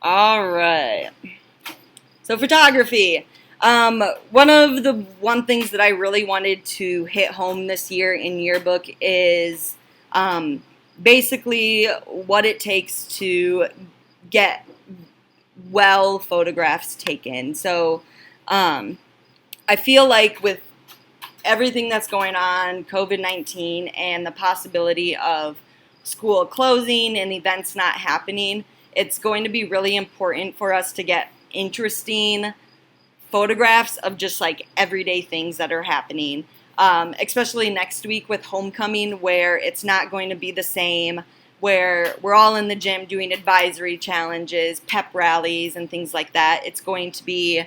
All right. So photography. One things that I really wanted to hit home this year in Yearbook is basically what it takes to get well photographs taken. So I feel like with everything that's going on, COVID-19, and the possibility of school closing and events not happening, it's going to be really important for us to get interesting photographs of just like everyday things that are happening, especially next week with homecoming, where it's not going to be the same, where we're all in the gym doing advisory challenges, pep rallies, and things like that. It's going to be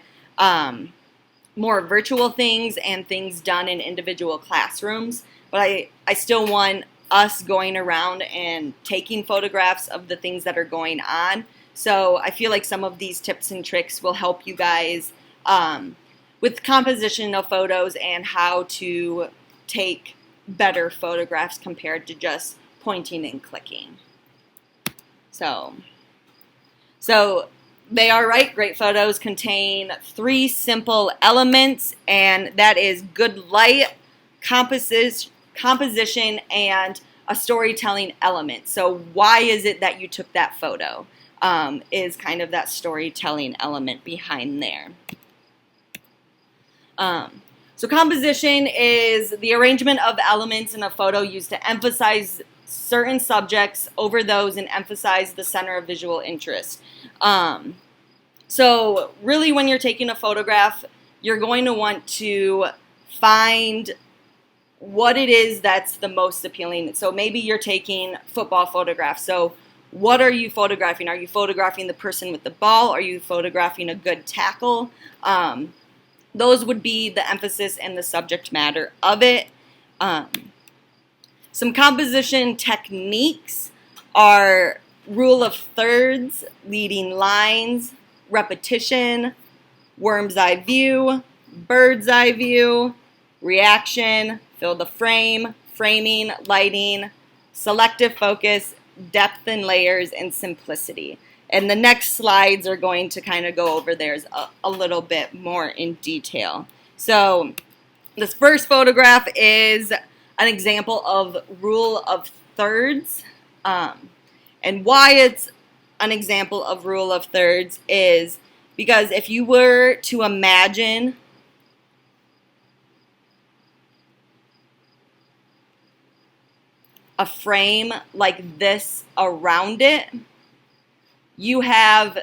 more virtual things and things done in individual classrooms, but I still want us going around and taking photographs of the things that are going on. So I feel like some of these tips and tricks will help you guys with composition of photos and how to take better photographs compared to just pointing and clicking. So they are right. Great photos contain 3 simple elements, and that is good light, composition, and a storytelling element. So why is it that you took that photo? Is kind of that storytelling element behind there. So composition is the arrangement of elements in a photo used to emphasize certain subjects over those and emphasize the center of visual interest. So really when you're taking a photograph, you're going to want to find what it is that's the most appealing. So maybe you're taking football photographs. So what are you photographing? Are you photographing the person with the ball? Are you photographing a good tackle? Those would be the emphasis and the subject matter of it. Some composition techniques are rule of thirds, leading lines, repetition, worm's eye view, bird's eye view, reaction, fill the frame, framing, lighting, selective focus, depth and layers, and simplicity. And the next slides are going to kind of go over theirs a little bit more in detail. So this first photograph is an example of rule of thirds. And why it's an example of rule of thirds is because if you were to imagine a frame like this around it, you have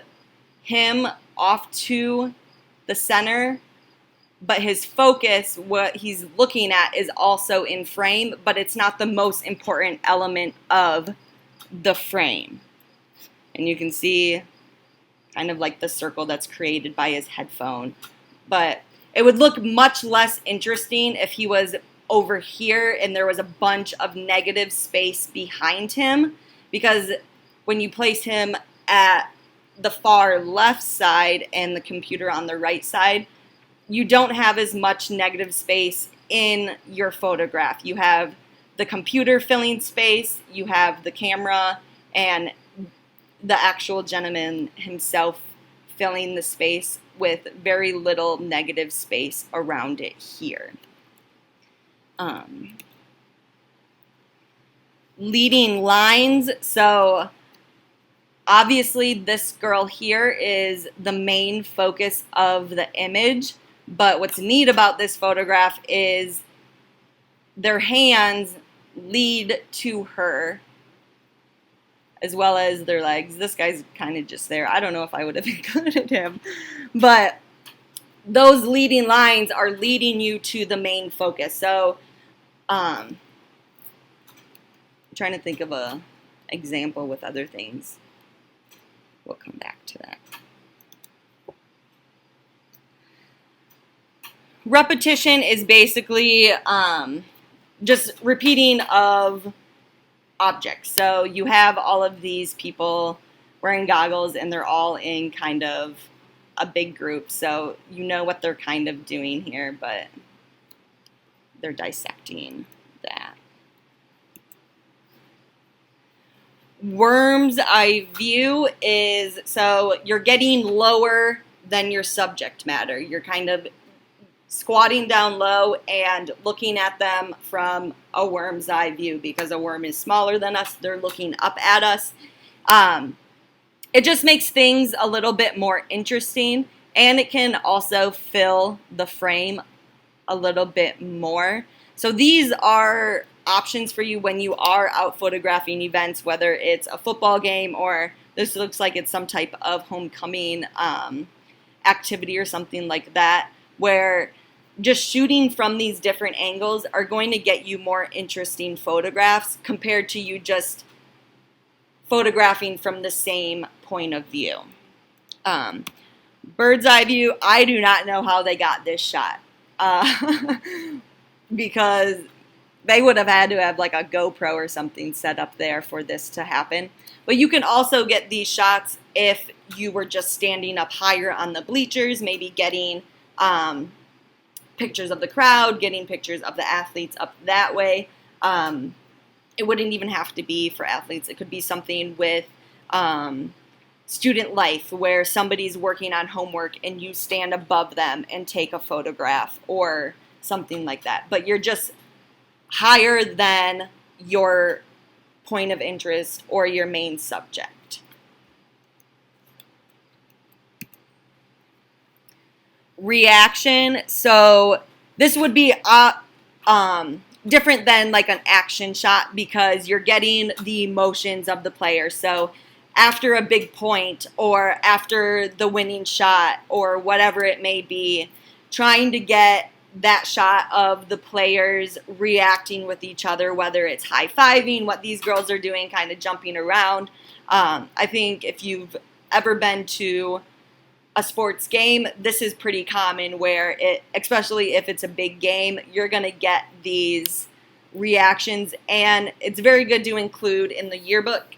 him off to the center, but his focus, what he's looking at, is also in frame, but it's not the most important element of the frame. And you can see kind of like the circle that's created by his headphone. But it would look much less interesting if he was over here and there was a bunch of negative space behind him, because when you place him at the far left side and the computer on the right side, you don't have as much negative space in your photograph. You have the computer filling space, you have the camera, and the actual gentleman himself filling the space with very little negative space around it here. Leading lines. So obviously this girl here is the main focus of the image, but what's neat about this photograph is their hands lead to her as well as their legs. This guy's kind of just there. I don't know if I would have included him, but those leading lines are leading you to the main focus. So I'm trying to think of a example with other things. We'll come back to that. Repetition is basically just repeating of objects. So you have all of these people wearing goggles and they're all in kind of a big group. So you know what they're kind of doing here, but they're dissecting that. worm's eye view is, so you're getting lower than your subject matter. You're kind of squatting down low and looking at them from a worm's eye view, because a worm is smaller than us. They're looking up at us. It just makes things a little bit more interesting, and it can also fill the frame a little bit more. So these are options for you when you are out photographing events, whether it's a football game or this looks like it's some type of homecoming activity or something like that, where just shooting from these different angles are going to get you more interesting photographs compared to you just photographing from the same point of view. Bird's eye view, I do not know how they got this shot. Because they would have had to have like a GoPro or something set up there for this to happen. But you can also get these shots if you were just standing up higher on the bleachers, maybe getting pictures of the crowd, getting pictures of the athletes up that way. It wouldn't even have to be for athletes. It could be something with student life where somebody's working on homework and you stand above them and take a photograph or something like that. But you're just higher than your point of interest or your main subject. Reaction. So this would be different than like an action shot because you're getting the emotions of the player. So after a big point or after the winning shot or whatever it may be, trying to get that shot of the players reacting with each other, whether it's high-fiving, what these girls are doing, kind of jumping around. I think if you've ever been to a sports game, this is pretty common where especially if it's a big game, you're going to get these reactions, and it's very good to include in the yearbook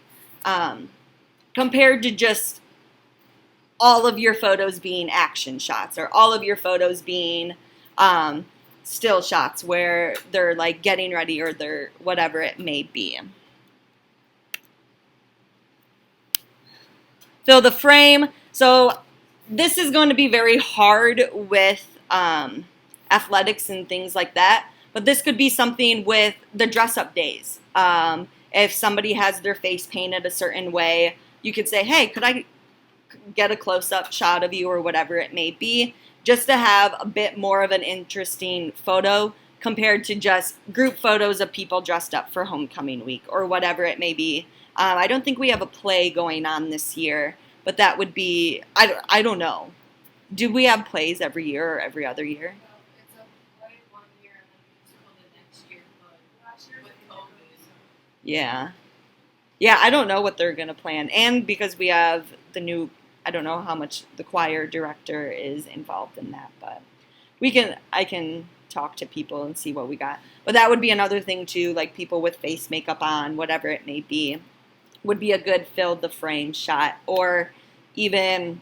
compared to just all of your photos being action shots or all of your photos being still shots where they're like getting ready or they're whatever it may be. Fill the frame. So this is going to be very hard with athletics and things like that, but this could be something with the dress-up days. If somebody has their face painted a certain way, you could say, hey, could I get a close-up shot of you or whatever it may be, just to have a bit more of an interesting photo compared to just group photos of people dressed up for homecoming week or whatever it may be. I don't think we have a play going on this year, but that would be, I don't know. Do we have plays every year or every other year? It's a play one year and then it's till the next year, but last year with COVID. Yeah. Yeah, I don't know what they're going to plan. And because we have the new, I don't know how much the choir director is involved in that, but I can talk to people and see what we got. But that would be another thing too, like people with face makeup on, whatever it may be, would be a good fill the frame shot, or even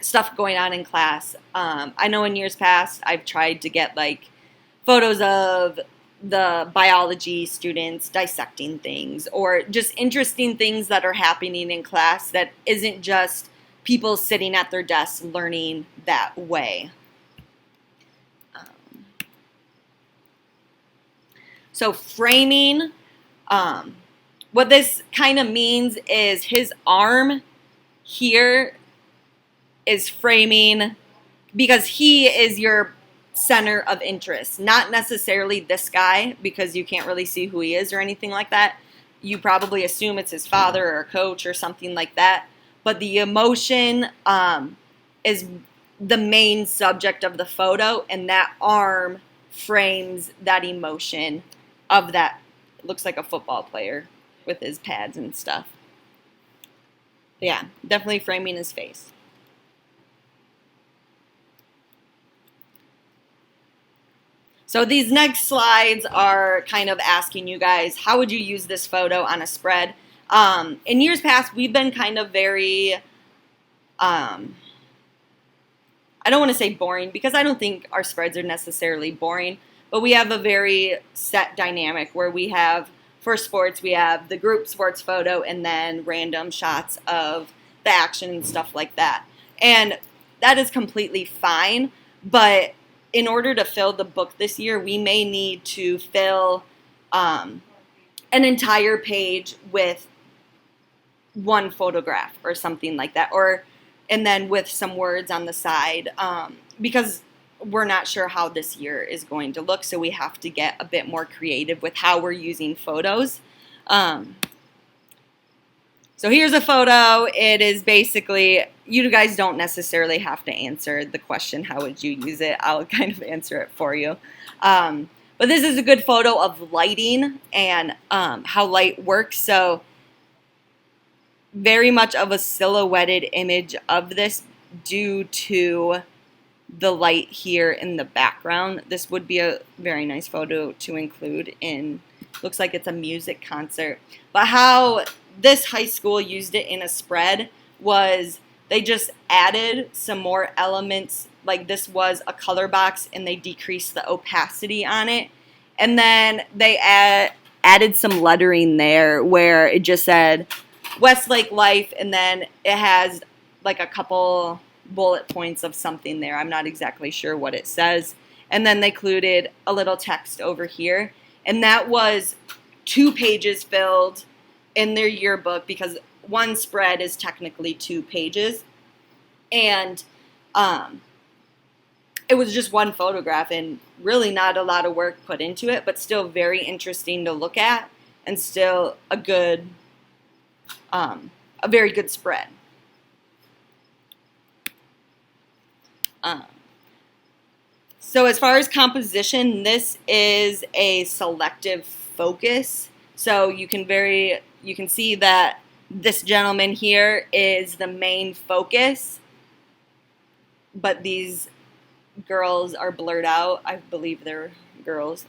stuff going on in class. I know in years past I've tried to get like photos of the biology students dissecting things or just interesting things that are happening in class that isn't just people sitting at their desks learning that way. So framing, what this kind of means is his arm here is framing because he is your center of interest, not necessarily this guy because you can't really see who he is or anything like that. You probably assume it's his father or a coach or something like that. But the emotion is the main subject of the photo, and that arm frames that emotion of that. It looks like a football player with his pads and stuff. But yeah, definitely framing his face. So these next slides are kind of asking you guys, how would you use this photo on a spread? In years past, we've been kind of very, I don't want to say boring because I don't think our spreads are necessarily boring, but we have a very set dynamic where we have for sports, we have the group sports photo and then random shots of the action and stuff like that. And that is completely fine, but in order to fill the book this year, we may need to fill an entire page with one photograph or something like that, and then with some words on the side, because we're not sure how this year is going to look, so we have to get a bit more creative with how we're using photos. So here's a photo. It is basically, you guys don't necessarily have to answer the question, how would you use it? I'll kind of answer it for you. But this is a good photo of lighting and how light works. So very much of a silhouetted image of this due to the light here in the background. This would be a very nice photo to include in, looks like it's a music concert. But how this high school used it in a spread was they just added some more elements. Like this was a color box and they decreased the opacity on it. And then they added some lettering there where it just said Westlake Life, and then it has like a couple bullet points of something there. I'm not exactly sure what it says. And then they included a little text over here. And that was 2 pages filled in their yearbook, because one spread is technically 2 pages. And it was just one photograph and really not a lot of work put into it, but still very interesting to look at and still a very good spread. So as far as composition, this is a selective focus. So you can see that this gentleman here is the main focus, but these girls are blurred out. I believe they're girls.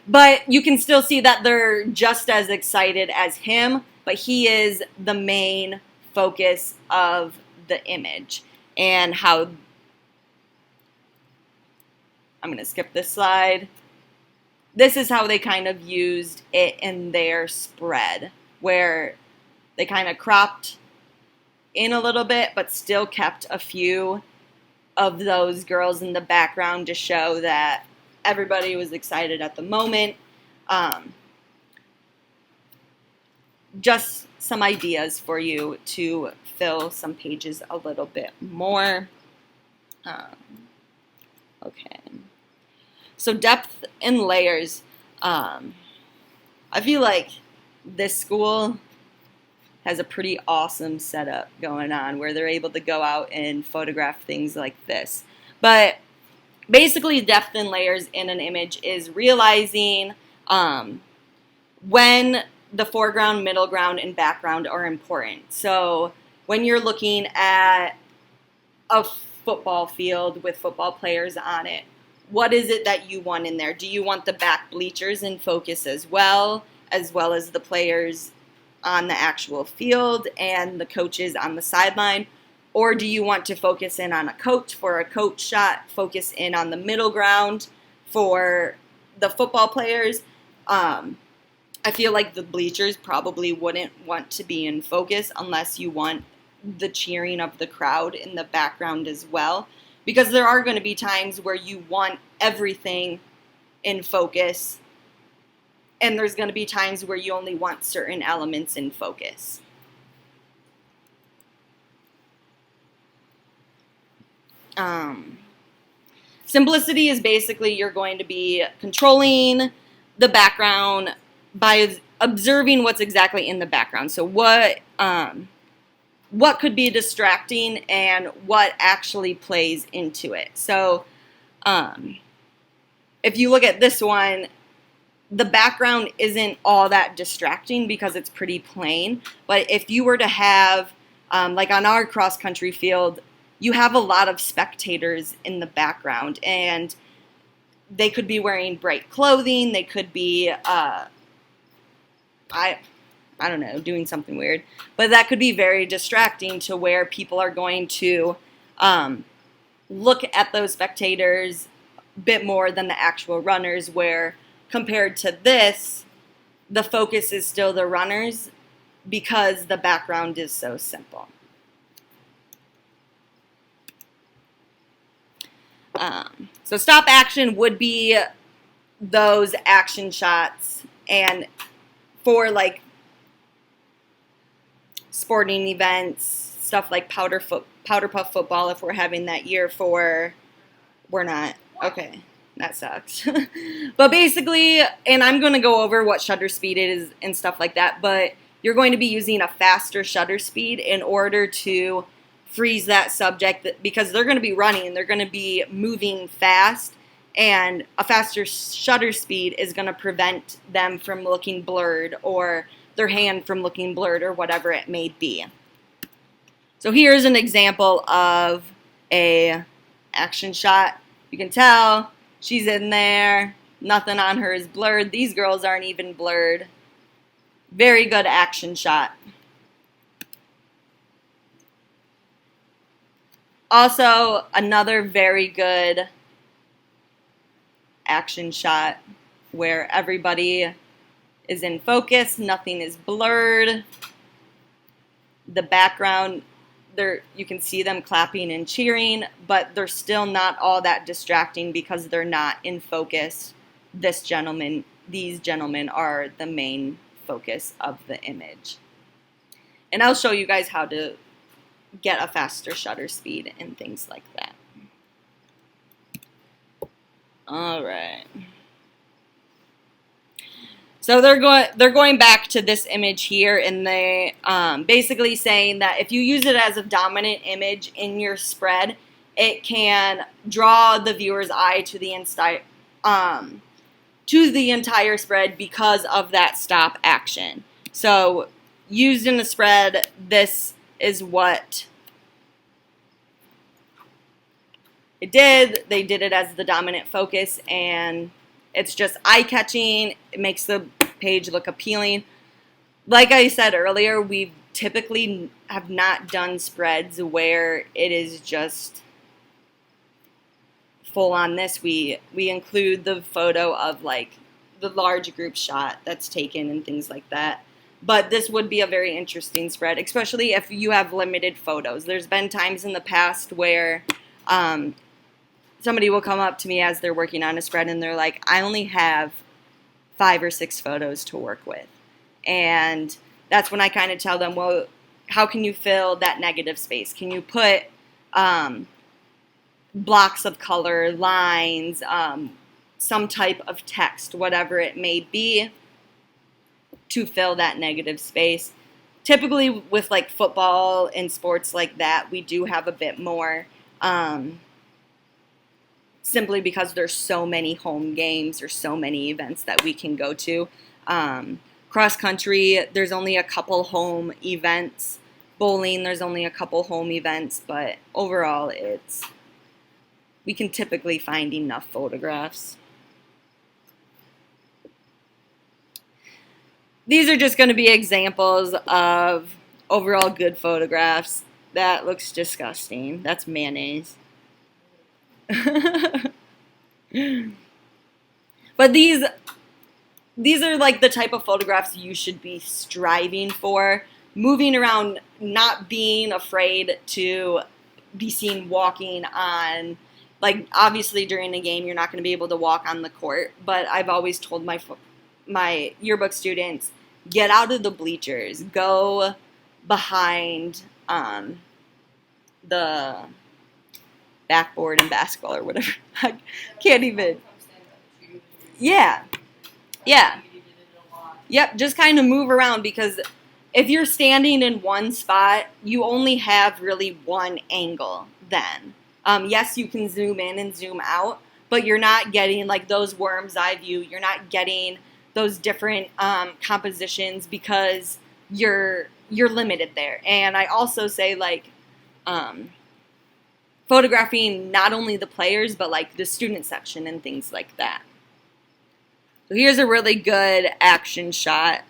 But you can still see that they're just as excited as him, but he is the main focus of the image. And how, I'm going to skip this slide. This is how they kind of used it in their spread, where they kind of cropped in a little bit, but still kept a few of those girls in the background to show that everybody was excited at the moment. Just some ideas for you to fill some pages a little bit more. Okay. So depth and layers. I feel like this school has a pretty awesome setup going on where they're able to go out and photograph things like this. But basically, depth and layers in an image is realizing when the foreground, middle ground, and background are important. So when you're looking at a football field with football players on it, what is it that you want in there? Do you want the back bleachers in focus as well as the players on the actual field and the coaches on the sideline? Or do you want to focus in on a coach for a coach shot, focus in on the middle ground for the football players? I feel like the bleachers probably wouldn't want to be in focus unless you want the cheering of the crowd in the background as well. Because there are going to be times where you want everything in focus, and there's going to be times where you only want certain elements in focus. Simplicity is basically you're going to be controlling the background by observing what's exactly in the background. So what could be distracting and what actually plays into it. So if you look at this one, the background isn't all that distracting because it's pretty plain. But if you were to have, like on our cross-country field, you have a lot of spectators in the background, and they could be wearing bright clothing. They could be, I don't know, doing something weird. But that could be very distracting to where people are going to look at those spectators a bit more than the actual runners, where compared to this, the focus is still the runners because the background is so simple. So stop action would be those action shots, and for like sporting events, stuff like powder puff football, if we're having that year for, we're not. Okay, that sucks. But basically, and I'm going to go over what shutter speed is and stuff like that, but you're going to be using a faster shutter speed in order to freeze that subject, because they're going to be running, they're going to be moving fast, and a faster shutter speed is going to prevent them from looking blurred, or their hand from looking blurred, or whatever it may be. So here's an example of a action shot. You can tell she's in there, nothing on her is blurred. These girls aren't even blurred. Very good action shot. Also, another very good action shot where everybody is in focus, nothing is blurred. The background, you can see them clapping and cheering, but they're still not all that distracting because they're not in focus. These gentlemen are the main focus of the image. And I'll show you guys how to get a faster shutter speed and things like that. All right. So they're going back to this image here, and they basically saying that if you use it as a dominant image in your spread, it can draw the viewer's eye to the entire spread because of that stop action. So used in the spread, this is what it did. They did it as the dominant focus, and it's just eye-catching. It makes the page look appealing. Like I said earlier, we typically have not done spreads where it is just full on this. We include the photo of like the large group shot that's taken and things like that. But this would be a very interesting spread, especially if you have limited photos. There's been times in the past where somebody will come up to me as they're working on a spread and they're like, I only have 5 or 6 photos to work with. And that's when I kind of tell them, well, how can you fill that negative space? Can you put blocks of color, lines, some type of text, whatever it may be, to fill that negative space? Typically with like football and sports like that, we do have a bit more, simply because there's so many home games or so many events that we can go to. Cross country, there's only a couple home events. Bowling, there's only a couple home events, but overall we can typically find enough photographs. These are just going to be examples of overall good photographs. That looks disgusting. That's mayonnaise. But these are like the type of photographs you should be striving for. Moving around, not being afraid to be seen walking on, like obviously during a game you're not going to be able to walk on the court, but I've always told my yearbook students, get out of the bleachers, go behind the backboard in basketball or whatever. I can't even. Yeah. Yep, just kind of move around, because if you're standing in one spot, you only have really one angle then. Yes, you can zoom in and zoom out, but you're not getting like those worm's eye view. You're not getting those different compositions because you're limited there. And I also say like photographing not only the players but like the student section and things like that. So here's a really good action shot.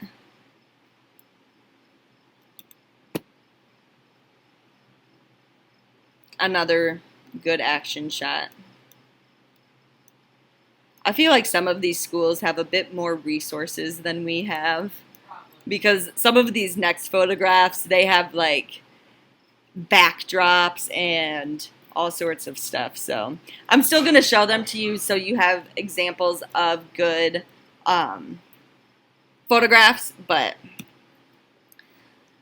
Another good action shot. I feel like some of these schools have a bit more resources than we have, Probably. because some of these next photographs, they have like backdrops and all sorts of stuff. So I'm still going to show them to you so you have examples of good photographs. But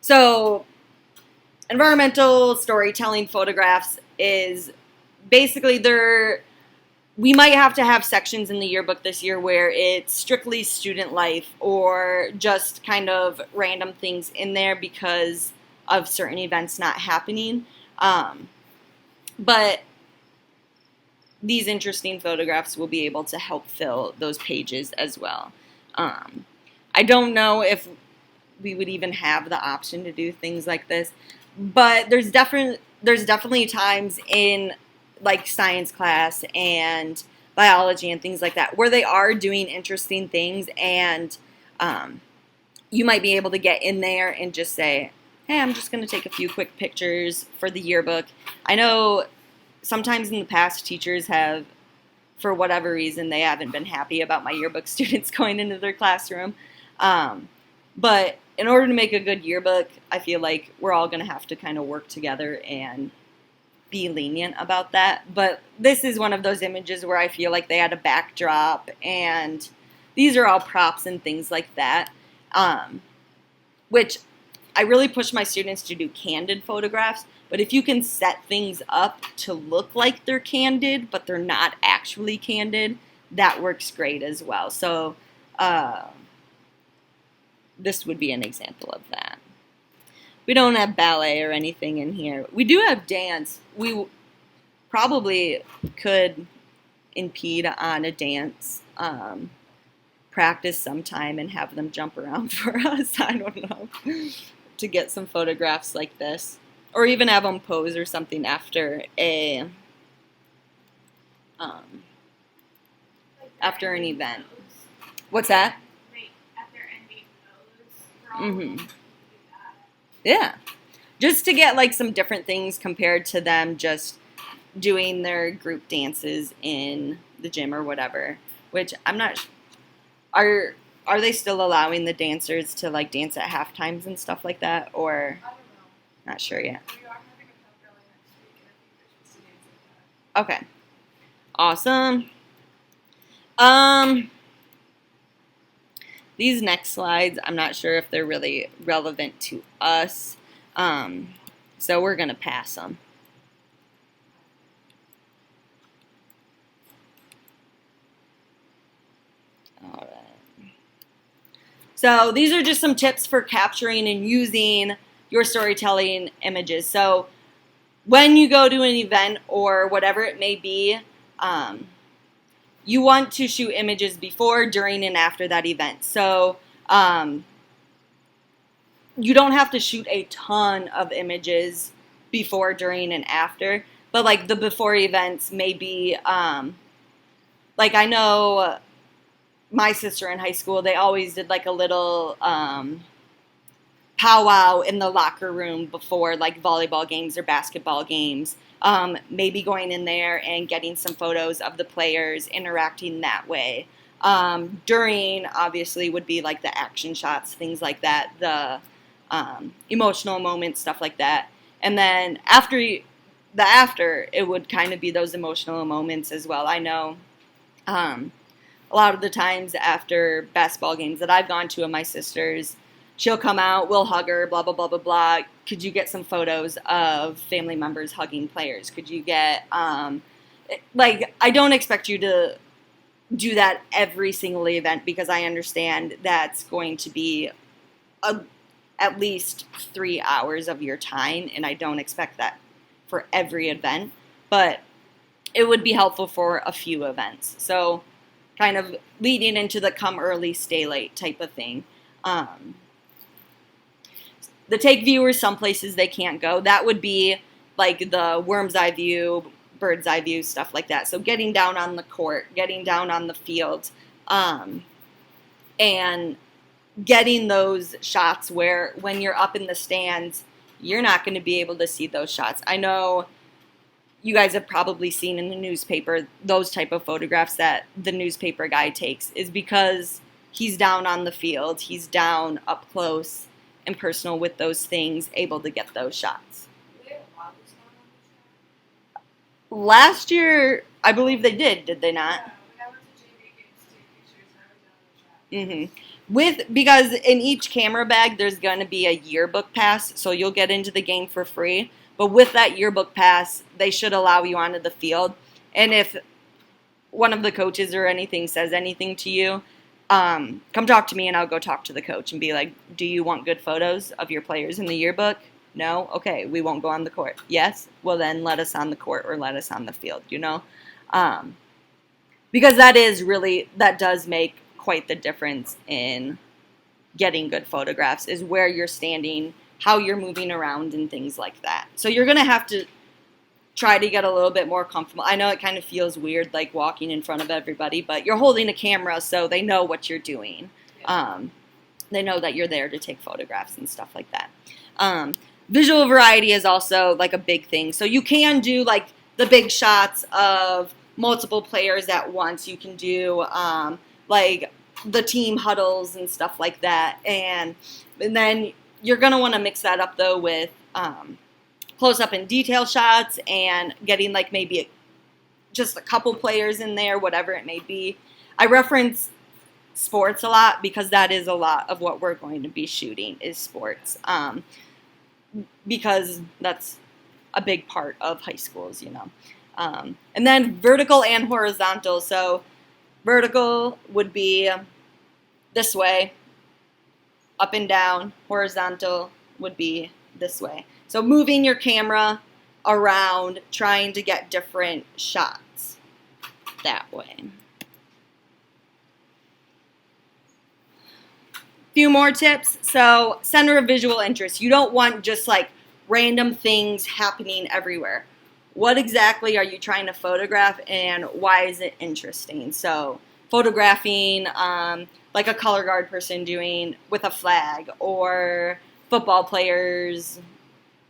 so environmental storytelling photographs is basically we might have to have sections in the yearbook this year where it's strictly student life or just kind of random things in there because of certain events not happening. But these interesting photographs will be able to help fill those pages as well. I don't know if we would even have the option to do things like this, but there's definitely times in like science class and biology and things like that where they are doing interesting things, and you might be able to get in there and just say, hey, I'm just going to take a few quick pictures for the yearbook. I know sometimes in the past teachers have, for whatever reason, they haven't been happy about my yearbook students going into their classroom. But in order to make a good yearbook, I feel like we're all going to have to kind of work together and be lenient about that. But this is one of those images where I feel like they had a backdrop, and these are all props and things like that, which I really push my students to do candid photographs. But if you can set things up to look like they're candid, but they're not actually candid, that works great as well. So this would be an example of that. We don't have ballet or anything in here. We do have dance. We probably could impede on a dance practice sometime and have them jump around for us. I don't know. To get some photographs like this. Or even have them pose or something after a after an event. What's that? Mm-hmm. Yeah. Just to get like some different things compared to them just doing their group dances in the gym or whatever. Which I'm not. Are they still allowing the dancers to like dance at half times and stuff like that, or? I don't know. Not sure yet. We are having a pep rally next week, and I think there's supposed to dance like that. Okay. Awesome. These next slides, I'm not sure if they're really relevant to us, so we're going to pass them. All right. So these are just some tips for capturing and using your storytelling images. So when you go to an event or whatever it may be, you want to shoot images before, during, and after that event. So you don't have to shoot a ton of images before, during, and after. But like the before events may be, like I know my sister in high school, they always did like a little powwow in the locker room before like volleyball games or basketball games. Maybe going in there and getting some photos of the players interacting that way. During, obviously, would be like the action shots, things like that, the emotional moments, stuff like that. And then after, it would kind of be those emotional moments as well. I know a lot of the times after basketball games that I've gone to of my sister's, she'll come out, we'll hug her, blah, blah, blah, blah, blah. Could you get some photos of family members hugging players? Could you get, like, I don't expect you to do that every single event because I understand that's going to be at least 3 hours of your time, and I don't expect that for every event. But it would be helpful for a few events. So kind of leading into the come early, stay late type of thing. The take viewers some places they can't go. That would be like the worm's eye view, bird's eye view, stuff like that. So getting down on the court, getting down on the field, and getting those shots where when you're up in the stands, you're not going to be able to see those shots. I know you guys have probably seen in the newspaper, those type of photographs that the newspaper guy takes, is because he's down on the field, he's down up close and personal with those things, able to get those shots. Last year, I believe they did they not? Because in each camera bag, there's going to be a yearbook pass, so you'll get into the game for free. But with that yearbook pass, they should allow you onto the field. And if one of the coaches or anything says anything to you, come talk to me and I'll go talk to the coach and be like, do you want good photos of your players in the yearbook? No? Okay, we won't go on the court. Yes? Well, then let us on the court or let us on the field, you know? Because that does make quite the difference in getting good photographs, is where you're standing, how you're moving around, and things like that. So you're going to have to try to get a little bit more comfortable. I know it kind of feels weird, like walking in front of everybody, but you're holding a camera, so they know what you're doing. They know that you're there to take photographs and stuff like that. Visual variety is also like a big thing. So you can do like the big shots of multiple players at once. You can do like the team huddles and stuff like that. And then you're going to want to mix that up, though, with close-up and detail shots and getting like maybe just a couple players in there, whatever it may be. I reference sports a lot because that is a lot of what we're going to be shooting is sports, because that's a big part of high schools, you know. And then vertical and horizontal. So vertical would be this way, up and down. Horizontal would be this way. So moving your camera around, trying to get different shots that way. Few more tips. So center of visual interest. You don't want just like random things happening everywhere. What exactly are you trying to photograph and why is it interesting? So photographing like a color guard person doing with a flag, or football players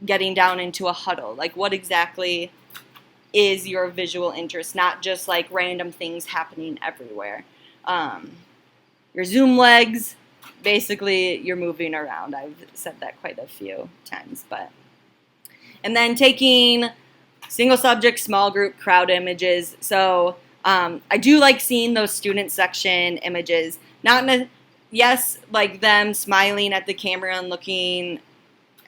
getting down into a huddle. Like what exactly is your visual interest? Not just like random things happening everywhere. Your zoom legs, basically you're moving around. I've said that quite a few times, and then taking single subject, small group, crowd images. So I do like seeing those student section images. Yes, like them smiling at the camera and looking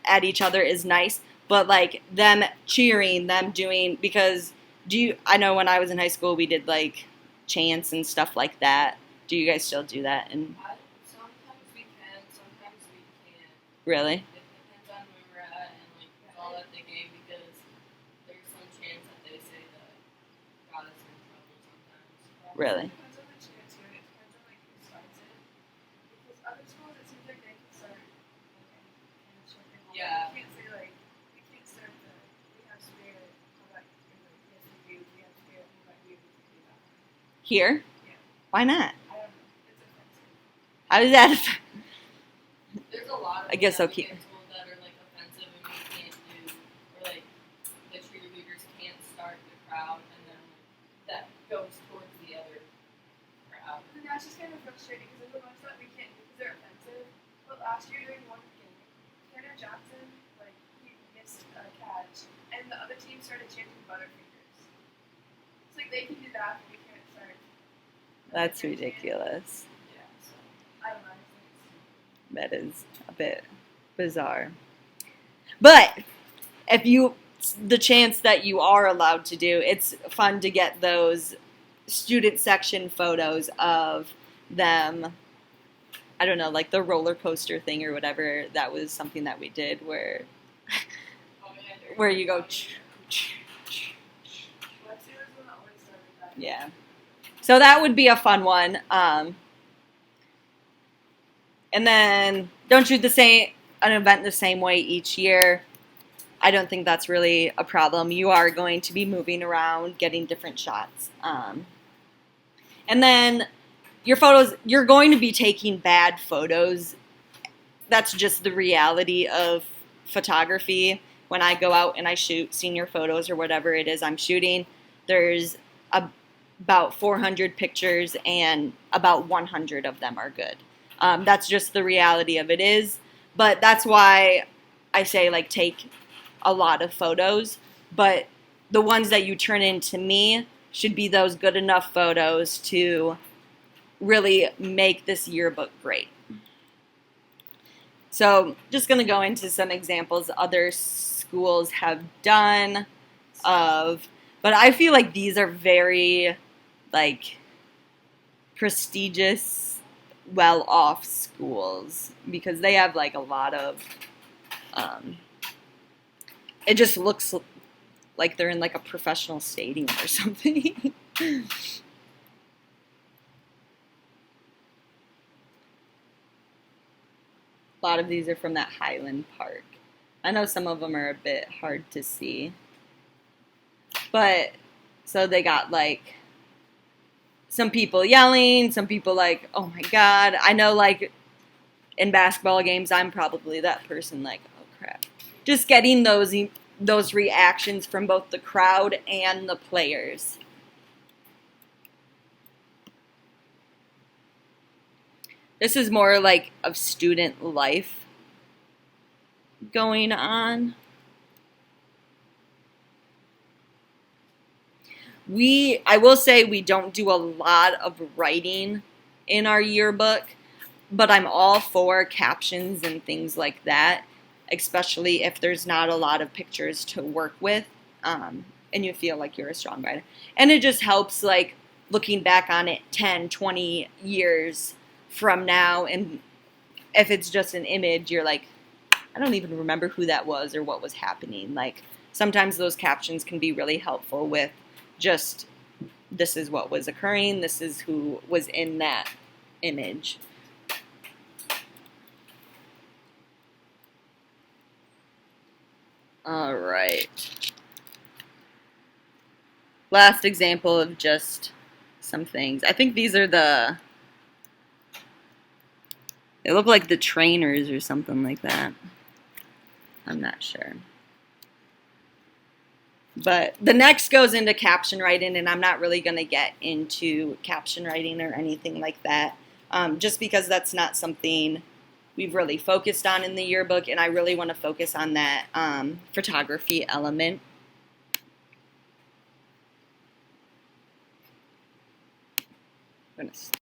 at each other is nice, but like them cheering, them doing, because I know when I was in high school we did like chants and stuff like that. Do you guys still do that? And sometimes we can, sometimes we can't. Really? It depends on where we're at and like all at the game, because there's some chants that they say that got us in trouble sometimes. Really? It depends on the chant too. It depends on like who starts it. Because other schools, it seems like they can start Yeah. We can't say like we can't start we have spirit. How about you? Like, yes, we do. We have spirit. How about you? We can do that. Here? Yeah. Why not? I don't know. It's offensive. How does that affect? There's a lot of I guess them I'll that we keep. get told that are like offensive and we can't do, or like the cheerleaders can't start the crowd and then that goes towards the other crowd. And that's just kind of frustrating because the ones that we can't do because they're offensive. But last year during one game, Tanner Johnson, like, he missed a catch, and the other team started chanting Butterfingers. It's like they can do that, but we can't start. That's ridiculous. Yeah, so I don't know. That is a bit bizarre. But the chance that you are allowed to do, it's fun to get those student section photos of them. I don't know, like the roller coaster thing or whatever. That was something that we did where you go. Lexi was the one that always started that. Yeah. So that would be a fun one. And then don't shoot an event the same way each year. I don't think that's really a problem. You are going to be moving around, getting different shots. And then your photos, you're going to be taking bad photos. That's just the reality of photography. when I go out and I shoot senior photos or whatever it is I'm shooting, there's about 400 pictures and about 100 of them are good. That's just the reality of it is. But that's why I say, like, take a lot of photos. But the ones that you turn in to me should be those good enough photos to really make this yearbook great. So just going to go into some examples other schools have done of, but I feel like these are very, like, prestigious, well-off schools because they have, like, a lot of, it just looks like they're in, like, a professional stadium or something. A lot of these are from that Highland Park. I know some of them are a bit hard to see. But, so they got, like, some people yelling, some people like, oh my God. I know, like, in basketball games, I'm probably that person, like, oh crap. Just getting those reactions from both the crowd and the players. This is more like of student life going on. I will say we don't do a lot of writing in our yearbook, but I'm all for captions and things like that, especially if there's not a lot of pictures to work with, and you feel like you're a strong writer. And it just helps, like, looking back on it 10, 20 years from now, and if it's just an image, you're like, I don't even remember who that was or what was happening. Like, sometimes those captions can be really helpful with just, this is what was occurring, this is who was in that image. All right. Last example of just some things. I think these are they look like the trainers or something like that. I'm not sure. But the next goes into caption writing, and I'm not really going to get into caption writing or anything like that, just because that's not something we've really focused on in the yearbook, and I really want to focus on that photography element. I'm going to